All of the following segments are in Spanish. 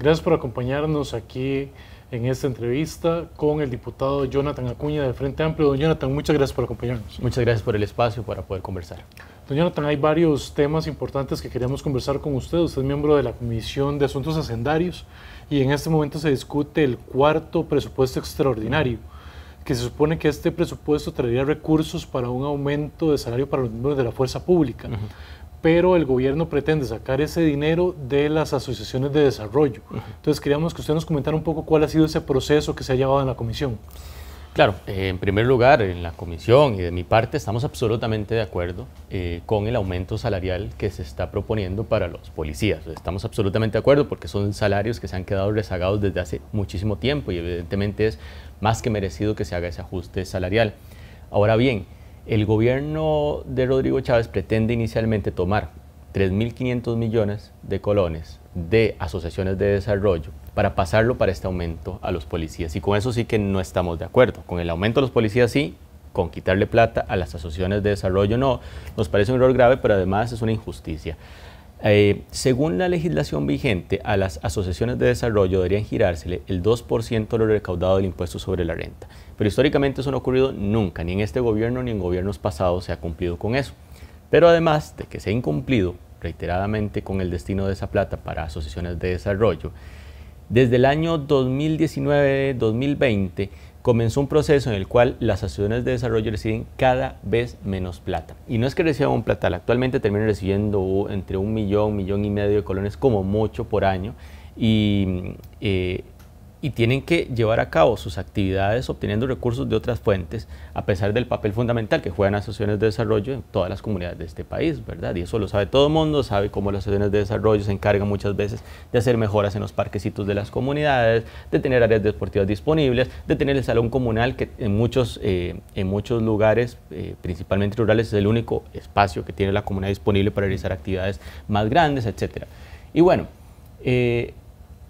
Gracias por acompañarnos aquí en esta entrevista con el diputado Jonathan Acuña del Frente Amplio. Don Jonathan, muchas gracias por acompañarnos. Muchas gracias por el espacio para poder conversar. Don Jonathan, hay varios temas importantes que queríamos conversar con usted. Usted es miembro de la Comisión de Asuntos Hacendarios y en este momento se discute el cuarto presupuesto extraordinario, que se supone que este presupuesto traería recursos para un aumento de salario para los miembros de la fuerza pública. Pero el gobierno pretende sacar ese dinero de las asociaciones de desarrollo. Entonces queríamos que usted nos comentara un poco cuál ha sido ese proceso que se ha llevado en la comisión. Claro, en primer lugar, en la comisión y de mi parte estamos absolutamente de acuerdo con el aumento salarial que se está proponiendo para los policías. Estamos absolutamente de acuerdo porque son salarios que se han quedado rezagados desde hace muchísimo tiempo y evidentemente es más que merecido que se haga ese ajuste salarial. Ahora bien, el gobierno de Rodrigo Chávez pretende inicialmente tomar 3.500 millones de colones de asociaciones de desarrollo para pasarlo para este aumento a los policías. Y con eso sí que no estamos de acuerdo. Con el aumento a los policías sí, con quitarle plata a las asociaciones de desarrollo no. Nos parece un error grave, pero además es una injusticia. Según la legislación vigente, a las asociaciones de desarrollo deberían girársele el 2% de lo recaudado del impuesto sobre la renta. Pero históricamente eso no ha ocurrido nunca, ni en este gobierno ni en gobiernos pasados se ha cumplido con eso. Pero además de que se ha incumplido reiteradamente con el destino de esa plata para asociaciones de desarrollo, desde el año 2019-2020 comenzó un proceso en el cual las asociaciones de desarrollo reciben cada vez menos plata. Y no es que reciban un platal, actualmente terminan recibiendo entre 1 millón, 1,5 millones de colones como mucho por año y tienen que llevar a cabo sus actividades obteniendo recursos de otras fuentes, a pesar del papel fundamental que juegan asociaciones de desarrollo en todas las comunidades de este país, ¿verdad? Y eso lo sabe todo el mundo, sabe cómo las asociaciones de desarrollo se encargan muchas veces de hacer mejoras en los parquecitos de las comunidades, de tener áreas deportivas disponibles, de tener el salón comunal que en muchos lugares, principalmente rurales, es el único espacio que tiene la comunidad disponible para realizar actividades más grandes, etc. Y bueno,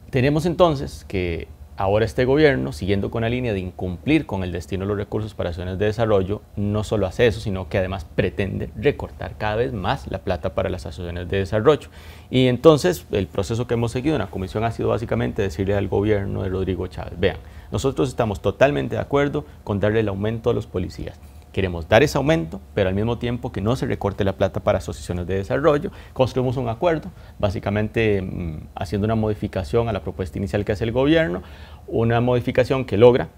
tenemos entonces que ahora este gobierno, siguiendo con la línea de incumplir con el destino de los recursos para acciones de desarrollo, no solo hace eso, sino que además pretende recortar cada vez más la plata para las asociaciones de desarrollo. Y entonces el proceso que hemos seguido en la comisión ha sido básicamente decirle al gobierno de Rodrigo Chávez, vean, nosotros estamos totalmente de acuerdo con darle el aumento a los policías. Queremos dar ese aumento, pero al mismo tiempo que no se recorte la plata para asociaciones de desarrollo. Construimos un acuerdo, básicamente haciendo una modificación a la propuesta inicial que hace el gobierno, una modificación que logra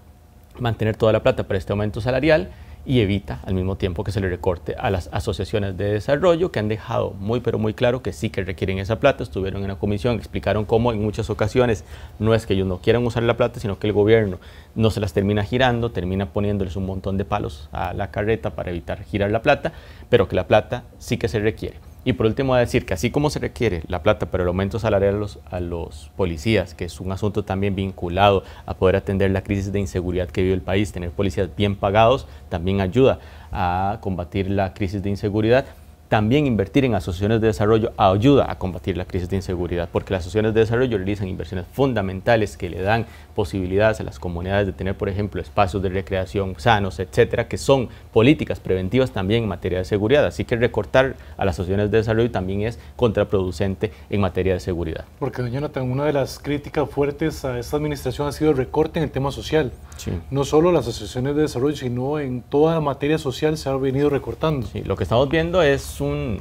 mantener toda la plata para este aumento salarial y evita al mismo tiempo que se le recorte a las asociaciones de desarrollo que han dejado muy pero muy claro que sí que requieren esa plata. Estuvieron en la comisión, explicaron cómo en muchas ocasiones no es que ellos no quieran usar la plata, sino que el gobierno no se las termina girando, termina poniéndoles un montón de palos a la carreta para evitar girar la plata, pero que la plata sí que se requiere. Y por último, a decir que así como se requiere la plata para el aumento salarial a los policías, que es un asunto también vinculado a poder atender la crisis de inseguridad que vive el país, tener policías bien pagados también ayuda a combatir la crisis de inseguridad. También invertir en asociaciones de desarrollo ayuda a combatir la crisis de inseguridad, porque las asociaciones de desarrollo realizan inversiones fundamentales que le dan posibilidades a las comunidades de tener, por ejemplo, espacios de recreación sanos, etcétera, que son políticas preventivas también en materia de seguridad. Así que recortar a las asociaciones de desarrollo también es contraproducente en materia de seguridad. Porque, don Jonathan, una de las críticas fuertes a esta administración ha sido el recorte en el tema social. Sí. No solo las asociaciones de desarrollo, sino en toda la materia social se ha venido recortando. Sí, lo que estamos viendo es un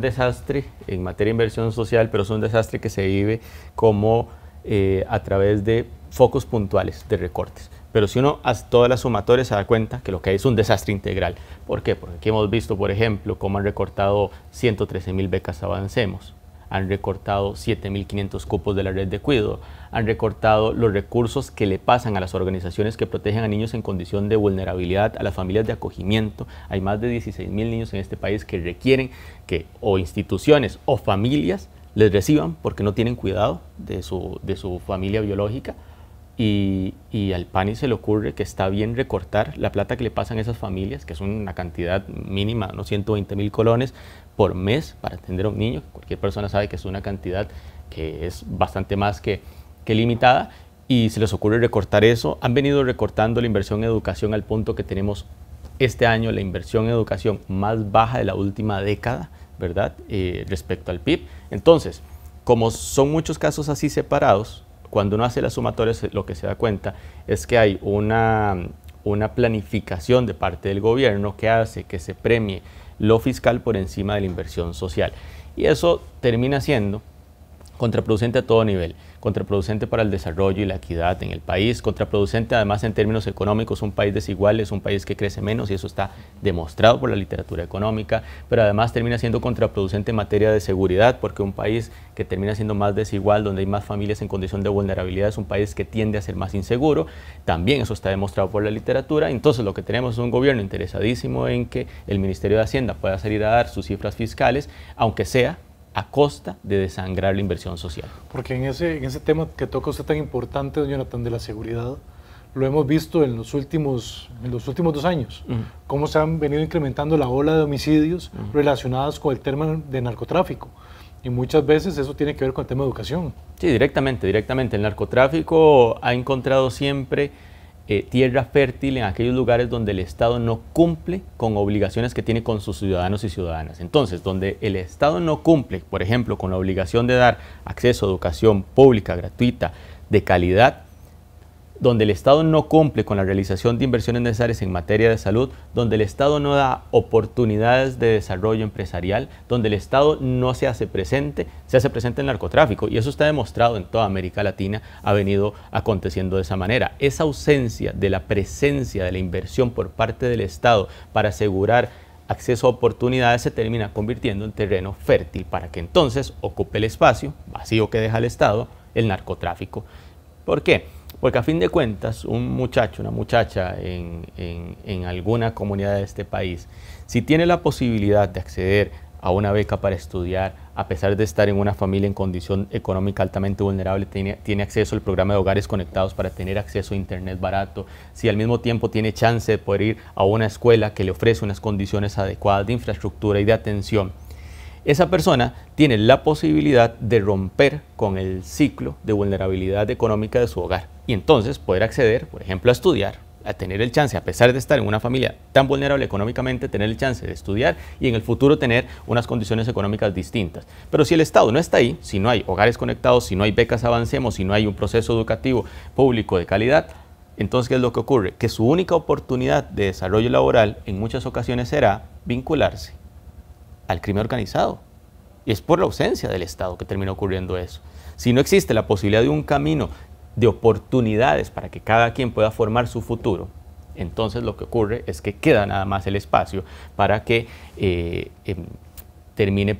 desastre en materia de inversión social, pero es un desastre que se vive como a través de focos puntuales de recortes. Pero si uno hace todas las sumatorias se da cuenta que lo que hay es un desastre integral. ¿Por qué? Porque aquí hemos visto, por ejemplo, cómo han recortado 113.000 becas Avancemos, han recortado 7.500 cupos de la red de cuidado, han recortado los recursos que le pasan a las organizaciones que protegen a niños en condición de vulnerabilidad, a las familias de acogimiento. Hay más de 16.000 niños en este país que requieren que o instituciones o familias les reciban porque no tienen cuidado de su familia biológica. Y al PANI se le ocurre que está bien recortar la plata que le pasan a esas familias, que es una cantidad mínima, ¿no? 120.000 colones por mes para atender a un niño. Cualquier persona sabe que es una cantidad que es bastante más que limitada, y se les ocurre recortar eso. Han venido recortando la inversión en educación al punto que tenemos este año la inversión en educación más baja de la última década, ¿verdad? Respecto al PIB. Entonces, como son muchos casos así separados, cuando uno hace las sumatorias lo que se da cuenta es que hay una planificación de parte del gobierno que hace que se premie lo fiscal por encima de la inversión social. Y eso termina siendo contraproducente a todo nivel, contraproducente para el desarrollo y la equidad en el país, contraproducente además en términos económicos. Un país desigual es un país que crece menos y eso está demostrado por la literatura económica, pero además termina siendo contraproducente en materia de seguridad, porque un país que termina siendo más desigual, donde hay más familias en condición de vulnerabilidad, es un país que tiende a ser más inseguro. También eso está demostrado por la literatura. Entonces lo que tenemos es un gobierno interesadísimo en que el Ministerio de Hacienda pueda salir a dar sus cifras fiscales, aunque sea a costa de desangrar la inversión social. Porque en ese tema que toca usted tan importante, don Jonathan, de la seguridad, lo hemos visto en los últimos 2 años, cómo se han venido incrementando la ola de homicidios relacionados con el tema de narcotráfico. Y muchas veces eso tiene que ver con el tema de educación. Sí, directamente. El narcotráfico ha encontrado siempre tierra fértil en aquellos lugares donde el Estado no cumple con obligaciones que tiene con sus ciudadanos y ciudadanas. Entonces, donde el Estado no cumple, por ejemplo, con la obligación de dar acceso a educación pública, gratuita, de calidad, donde el Estado no cumple con la realización de inversiones necesarias en materia de salud, donde el Estado no da oportunidades de desarrollo empresarial, donde el Estado no se hace presente el narcotráfico. Y eso está demostrado en toda América Latina, ha venido aconteciendo de esa manera. Esa ausencia de la presencia de la inversión por parte del Estado para asegurar acceso a oportunidades se termina convirtiendo en terreno fértil para que entonces ocupe el espacio vacío que deja el Estado, el narcotráfico. ¿Por qué? Porque a fin de cuentas, un muchacho, una muchacha en alguna comunidad de este país, si tiene la posibilidad de acceder a una beca para estudiar, a pesar de estar en una familia en condición económica altamente vulnerable, tiene acceso al programa de hogares conectados para tener acceso a internet barato, si al mismo tiempo tiene chance de poder ir a una escuela que le ofrece unas condiciones adecuadas de infraestructura y de atención, esa persona tiene la posibilidad de romper con el ciclo de vulnerabilidad económica de su hogar y entonces poder acceder, por ejemplo, a estudiar, a tener el chance, a pesar de estar en una familia tan vulnerable económicamente, tener el chance de estudiar y en el futuro tener unas condiciones económicas distintas. Pero si el Estado no está ahí, si no hay hogares conectados, si no hay becas Avancemos, si no hay un proceso educativo público de calidad, entonces, ¿qué es lo que ocurre? Que su única oportunidad de desarrollo laboral en muchas ocasiones será vincularse al crimen organizado. Y es por la ausencia del Estado que termina ocurriendo eso. Si no existe la posibilidad de un camino de oportunidades para que cada quien pueda formar su futuro, entonces lo que ocurre es que queda nada más el espacio para que termine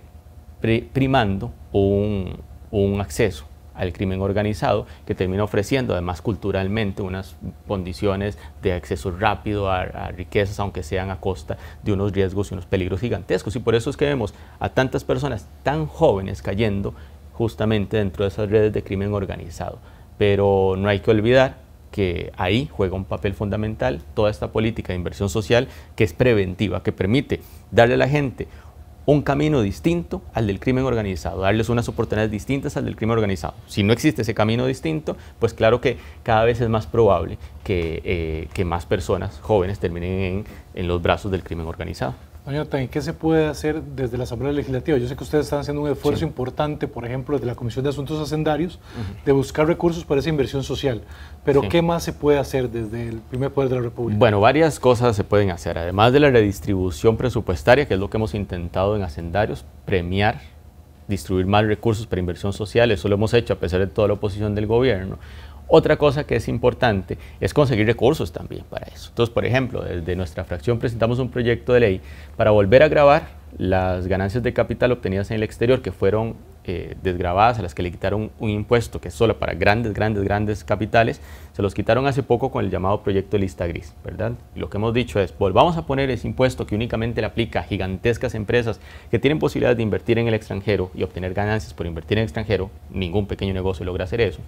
primando un acceso al crimen organizado que termina ofreciendo además culturalmente unas condiciones de acceso rápido a riquezas, aunque sean a costa de unos riesgos y unos peligros gigantescos. Y por eso es que vemos a tantas personas tan jóvenes cayendo justamente dentro de esas redes de crimen organizado. Pero no hay que olvidar que ahí juega un papel fundamental toda esta política de inversión social que es preventiva, que permite darle a la gente un camino distinto al del crimen organizado, darles unas oportunidades distintas al del crimen organizado. Si no existe ese camino distinto, pues claro que cada vez es más probable que más personas jóvenes terminen en los brazos del crimen organizado. Doña Jonathan, ¿qué se puede hacer desde la Asamblea Legislativa? Yo sé que ustedes están haciendo un esfuerzo importante, por ejemplo, desde la Comisión de Asuntos Hacendarios, de buscar recursos para esa inversión social. Pero ¿qué más se puede hacer desde el primer poder de la República? Bueno, varias cosas se pueden hacer. Además de la redistribución presupuestaria, que es lo que hemos intentado en Hacendarios, premiar, distribuir más recursos para inversión social. Eso lo hemos hecho a pesar de toda la oposición del gobierno. Otra cosa que es importante es conseguir recursos también para eso. Entonces, por ejemplo, desde nuestra fracción presentamos un proyecto de ley para volver a gravar las ganancias de capital obtenidas en el exterior que fueron desgravadas, a las que le quitaron un impuesto que es solo para grandes capitales. Se los quitaron hace poco con el llamado proyecto de lista gris, ¿verdad? Y lo que hemos dicho es, volvamos a poner ese impuesto que únicamente le aplica a gigantescas empresas que tienen posibilidades de invertir en el extranjero y obtener ganancias por invertir en el extranjero. Ningún pequeño negocio logra hacer eso.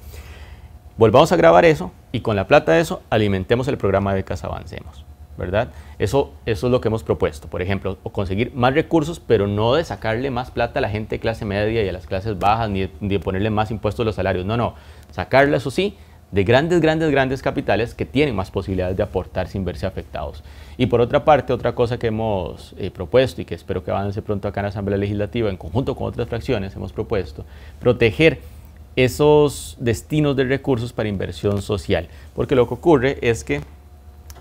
Volvamos a grabar eso y con la plata de eso alimentemos el programa de becas Avancemos, ¿verdad? Eso es lo que hemos propuesto, por ejemplo, o conseguir más recursos, pero no de sacarle más plata a la gente de clase media y a las clases bajas, ni de ponerle más impuestos a los salarios, no, sacarle eso sí, de grandes capitales que tienen más posibilidades de aportar sin verse afectados. Y por otra parte, otra cosa que hemos propuesto y que espero que avance pronto acá en la Asamblea Legislativa, en conjunto con otras fracciones, hemos propuesto proteger esos destinos de recursos para inversión social, porque lo que ocurre es que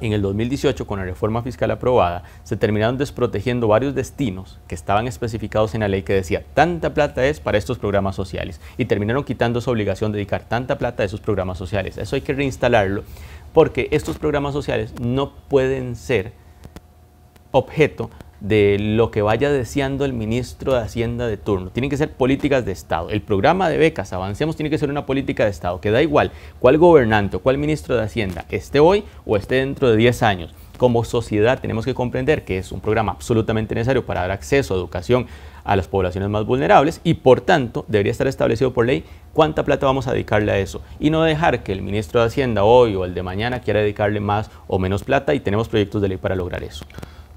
en el 2018, con la reforma fiscal aprobada, se terminaron desprotegiendo varios destinos que estaban especificados en la ley que decía tanta plata es para estos programas sociales y terminaron quitando su obligación de dedicar tanta plata a esos programas sociales. Eso hay que reinstalarlo porque estos programas sociales no pueden ser objeto de lo que vaya deseando el ministro de Hacienda de turno. Tienen que ser políticas de Estado. El programa de becas Avancemos tiene que ser una política de Estado, que da igual cuál gobernante o cuál ministro de Hacienda esté hoy o esté dentro de 10 años. Como sociedad tenemos que comprender que es un programa absolutamente necesario para dar acceso a educación a las poblaciones más vulnerables y por tanto debería estar establecido por ley cuánta plata vamos a dedicarle a eso y no dejar que el ministro de Hacienda hoy o el de mañana quiera dedicarle más o menos plata, y tenemos proyectos de ley para lograr eso.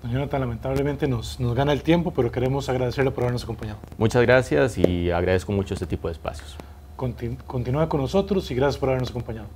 Don Jonathan, lamentablemente nos gana el tiempo, pero queremos agradecerle por habernos acompañado. Muchas gracias y agradezco mucho este tipo de espacios. Continúa con nosotros y gracias por habernos acompañado.